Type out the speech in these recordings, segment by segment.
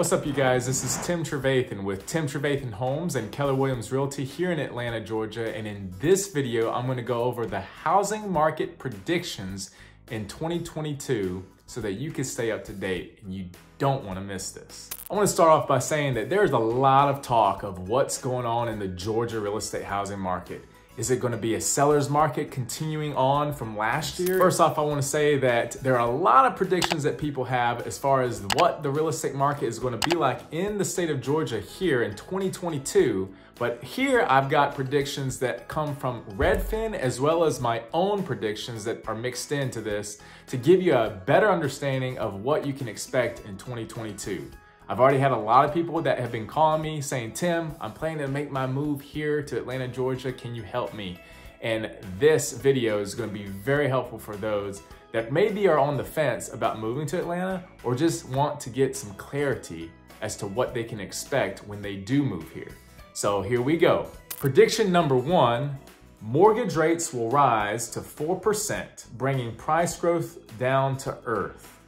What's up, you guys? This is Tim Trevathan with Tim Trevathan Homes and Keller Williams Realty here in Atlanta, Georgia. And in this video, I'm going to go over the housing market predictions in 2022 so that you can stay up to date and you don't want to miss this. I want to start off by saying that there's a lot of talk of what's going on in the Georgia real estate housing market. Is it going to be a seller's market continuing on from last year? First off, I want to say that there are a lot of predictions that people have as far as what the real estate market is going to be like in the state of Georgia here in 2022. But here I've got predictions that come from Redfin as well as my own predictions that are mixed into this to give you a better understanding of what you can expect in 2022. I've already had a lot of people that have been calling me saying, Tim, I'm planning to make my move here to Atlanta, Georgia. Can you help me? And this video is going to be very helpful for those that maybe are on the fence about moving to Atlanta or just want to get some clarity as to what they can expect when they do move here. So here we go. Prediction number one, mortgage rates will rise to 4%, bringing price growth down to earth.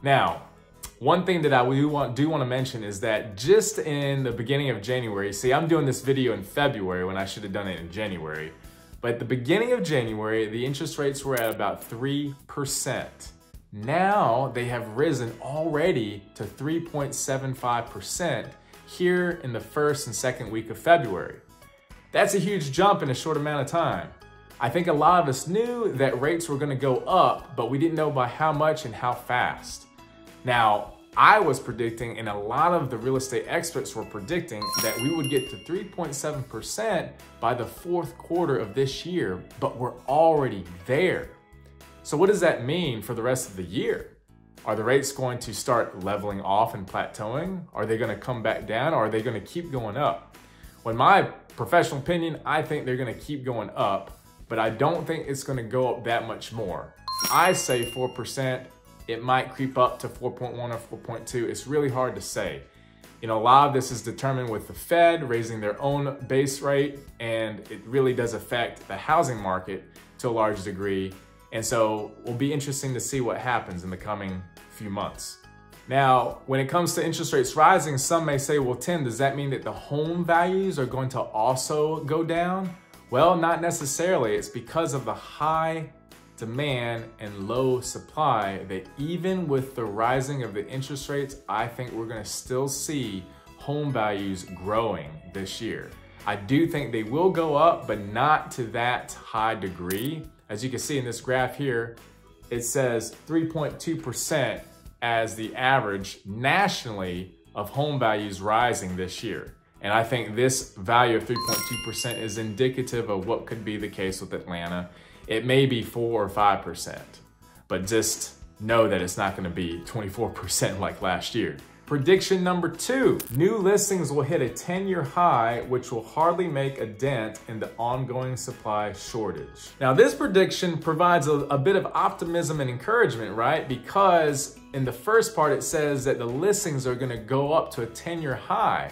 Now, one thing that I do want to mention is that just in the beginning of January, see, I'm doing this video in February when I should have done it in January, but at the beginning of January, the interest rates were at about 3%. Now they have risen already to 3.75% here in the first and second week of February. That's a huge jump in a short amount of time. I think a lot of us knew that rates were going to go up, but we didn't know by how much and how fast. Now, I was predicting, and a lot of the real estate experts were predicting, that we would get to 3.7% by the fourth quarter of this year, but we're already there. So what does that mean for the rest of the year? Are the rates going to start leveling off and plateauing? Are they going to come back down, or are they going to keep going up? Well, in my professional opinion, I think they're going to keep going up, but I don't think it's going to go up that much more. I say 4%. It might creep up to 4.1 or 4.2. It's really hard to say. You know, a lot of this is determined with the Fed raising their own base rate, and it really does affect the housing market to a large degree. And so it will be interesting to see what happens in the coming few months. Now, when it comes to interest rates rising, some may say, well, Tim, does that mean that the home values are going to also go down? Well, not necessarily. It's because of the high demand and low supply that even with the rising of the interest rates, I think we're going to still see home values growing this year. I do think they will go up, but not to that high degree. As you can see in this graph here, it says 3.2% as the average nationally of home values rising this year. And I think this value of 3.2% is indicative of what could be the case with Atlanta. It may be 4 or 5%, but just know that it's not going to be 24% like last year. Prediction number two, new listings will hit a 10-year high, which will hardly make a dent in the ongoing supply shortage. Now, this prediction provides a bit of optimism and encouragement, right? Because in the first part, it says that the listings are going to go up to a 10-year high.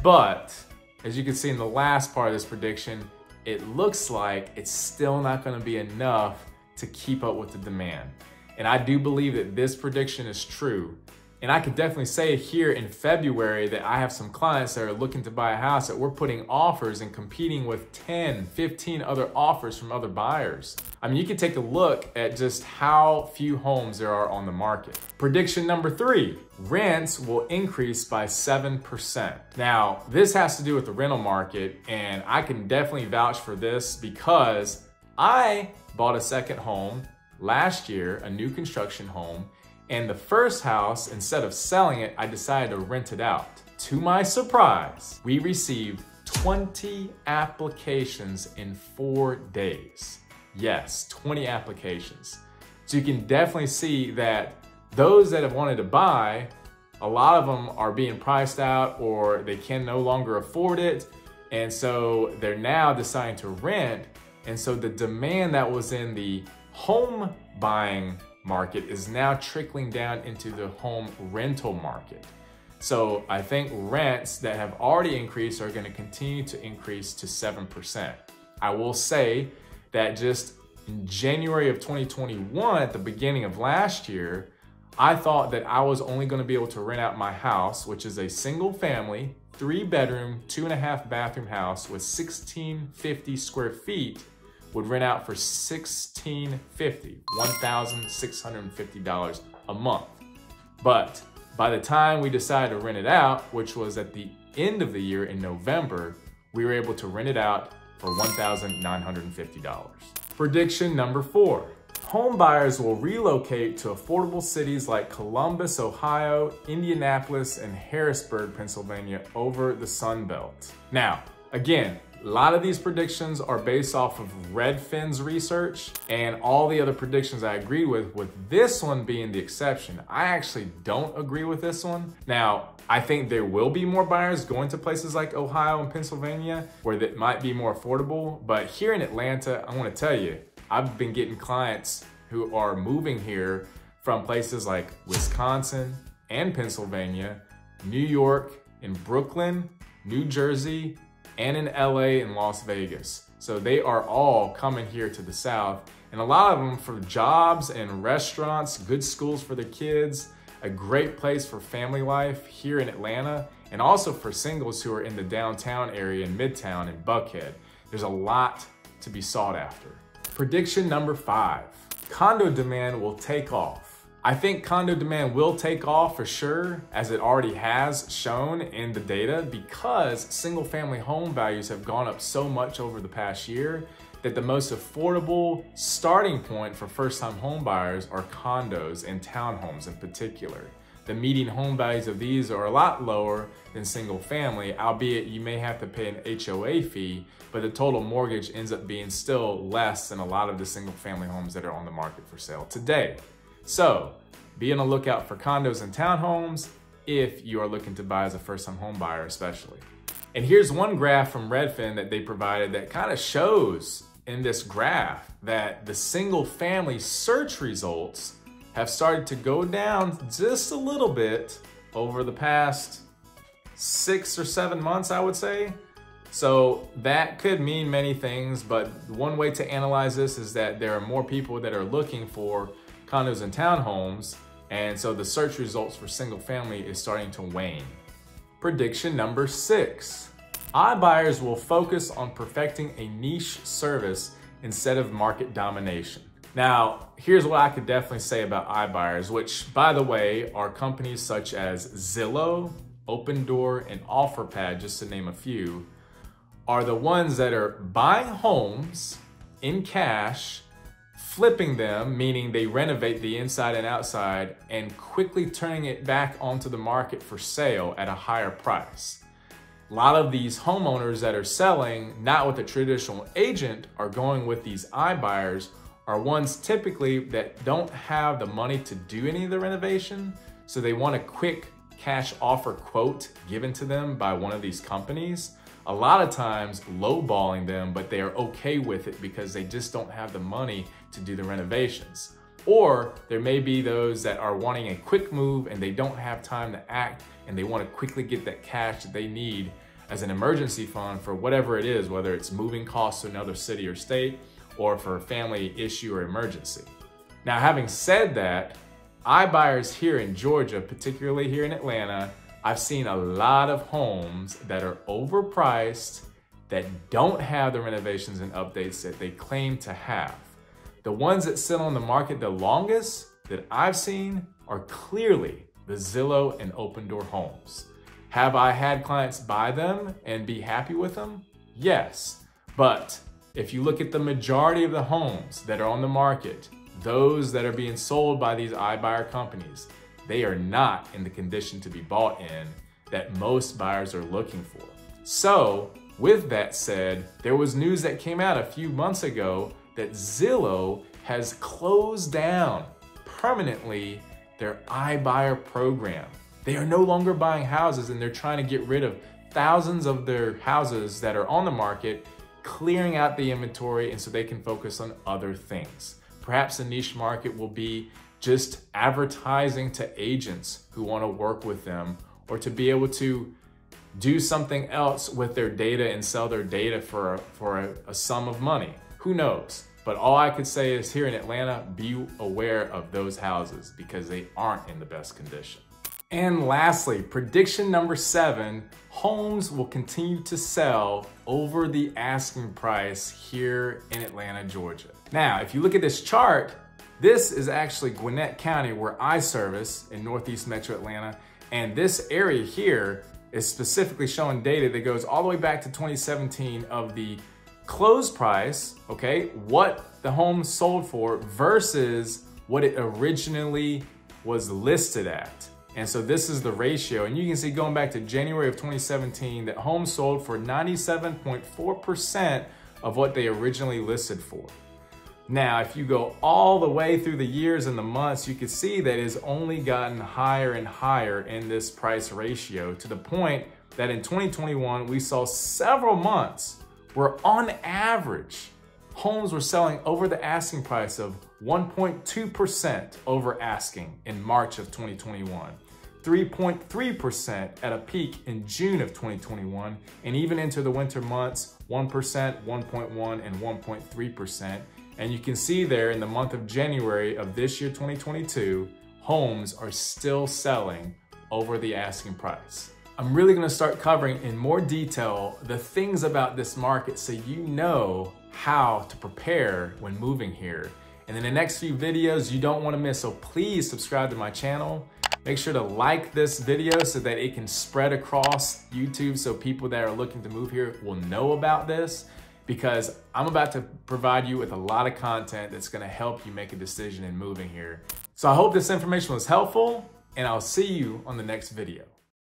But as you can see in the last part of this prediction, it looks like it's still not going to be enough to keep up with the demand. And I do believe that this prediction is true. And I could definitely say here in February that I have some clients that are looking to buy a house that we're putting offers and competing with 10, 15 other offers from other buyers. I mean, you can take a look at just how few homes there are on the market. Prediction number three, rents will increase by 7%. Now, this has to do with the rental market, and I can definitely vouch for this because I bought a second home last year, a new construction home, and the first house, instead of selling it, I decided to rent it out. To my surprise, we received 20 applications in 4 days. Yes, 20 applications. So you can definitely see that those that have wanted to buy, a lot of them are being priced out or they can no longer afford it. And so they're now deciding to rent. And so the demand that was in the home buying market is now trickling down into the home rental market. So I think rents that have already increased are going to continue to increase to 7%. I will say that just in January of 2021, at the beginning of last year, I thought that I was only going to be able to rent out my house, which is a single family, 3-bedroom, 2.5 bathroom house with 1,650 square feet, would rent out for $1,650 a month. But by the time we decided to rent it out, which was at the end of the year in November, we were able to rent it out for $1,950. Prediction number 4. Home buyers will relocate to affordable cities like Columbus, Ohio, Indianapolis, and Harrisburg, Pennsylvania over the Sun Belt. Now, again, a lot of these predictions are based off of Redfin's research and all the other predictions I agree with this one being the exception. I actually don't agree with this one. Now, I think there will be more buyers going to places like Ohio and Pennsylvania where that might be more affordable, but here in Atlanta, I want to tell you, I've been getting clients who are moving here from places like Wisconsin and Pennsylvania, New York, and Brooklyn, New Jersey, and in LA and Las Vegas. So they are all coming here to the South, and a lot of them for jobs and restaurants, good schools for their kids, a great place for family life here in Atlanta, and also for singles who are in the downtown area in Midtown and Buckhead. There's a lot to be sought after. Prediction number 5, condo demand will take off. I think condo demand will take off for sure, as it already has shown in the data, because single family home values have gone up so much over the past year that the most affordable starting point for first-time home buyers are condos and townhomes in particular. The median home values of these are a lot lower than single family, albeit you may have to pay an HOA fee, but the total mortgage ends up being still less than a lot of the single family homes that are on the market for sale today. So be on the lookout for condos and townhomes if you are looking to buy as a first-time home buyer especially. And here's one graph from Redfin that they provided that kind of shows in this graph that the single family search results have started to go down just a little bit over the past 6 or 7 months, I would say. So that could mean many things, but one way to analyze this is that there are more people that are looking for condos and townhomes, and so the search results for single family is starting to wane. Prediction number 6. iBuyers will focus on perfecting a niche service instead of market domination. Now, here's what I could definitely say about iBuyers, which, by the way, are companies such as Zillow, Opendoor, and OfferPad, just to name a few, are the ones that are buying homes in cash, flipping them, meaning they renovate the inside and outside, and quickly turning it back onto the market for sale at a higher price. A lot of these homeowners that are selling, not with a traditional agent, are going with these iBuyers, are ones typically that don't have the money to do any of the renovation, so they want a quick cash offer quote given to them by one of these companies. A lot of times lowballing them, but they are okay with it because they just don't have the money to do the renovations. Or there may be those that are wanting a quick move and they don't have time to act and they want to quickly get that cash that they need as an emergency fund for whatever it is, whether it's moving costs to another city or state or for a family issue or emergency. Now, having said that, iBuyers here in Georgia, particularly here in Atlanta, I've seen a lot of homes that are overpriced, that don't have the renovations and updates that they claim to have. The ones that sit on the market the longest that I've seen are clearly the Zillow and Opendoor homes. Have I had clients buy them and be happy with them? Yes, but if you look at the majority of the homes that are on the market, those that are being sold by these iBuyer companies, they are not in the condition to be bought in that most buyers are looking for. So with that said, there was news that came out a few months ago that Zillow has closed down permanently their iBuyer program. They are no longer buying houses and they're trying to get rid of thousands of their houses that are on the market, clearing out the inventory and so they can focus on other things. Perhaps the niche market will be just advertising to agents who want to work with them, or to be able to do something else with their data and sell their data for a sum of money. Who knows? But all I could say is here in Atlanta, be aware of those houses because they aren't in the best condition. And lastly, prediction number 7, homes will continue to sell over the asking price here in Atlanta, Georgia. Now, if you look at this chart, this is actually Gwinnett County where I service in Northeast Metro Atlanta. And this area here is specifically showing data that goes all the way back to 2017 of the close price, okay, what the home sold for versus what it originally was listed at. And so this is the ratio. And you can see going back to January of 2017 that homes sold for 97.4% of what they originally listed for. Now, if you go all the way through the years and the months, you can see that it's only gotten higher and higher in this price ratio to the point that in 2021, we saw several months where on average, homes were selling over the asking price of 1.2% over asking in March of 2021, 3.3% at a peak in June of 2021, and even into the winter months, 1%, 1.1, and 1.3%. And you can see there in the month of January of this year, 2022, homes are still selling over the asking price. I'm really gonna start covering in more detail the things about this market so you know how to prepare when moving here. And in the next few videos you don't wanna miss, so please subscribe to my channel. Make sure to like this video so that it can spread across YouTube so people that are looking to move here will know about this, because I'm about to provide you with a lot of content that's gonna help you make a decision in moving here. So I hope this information was helpful, and I'll see you on the next video.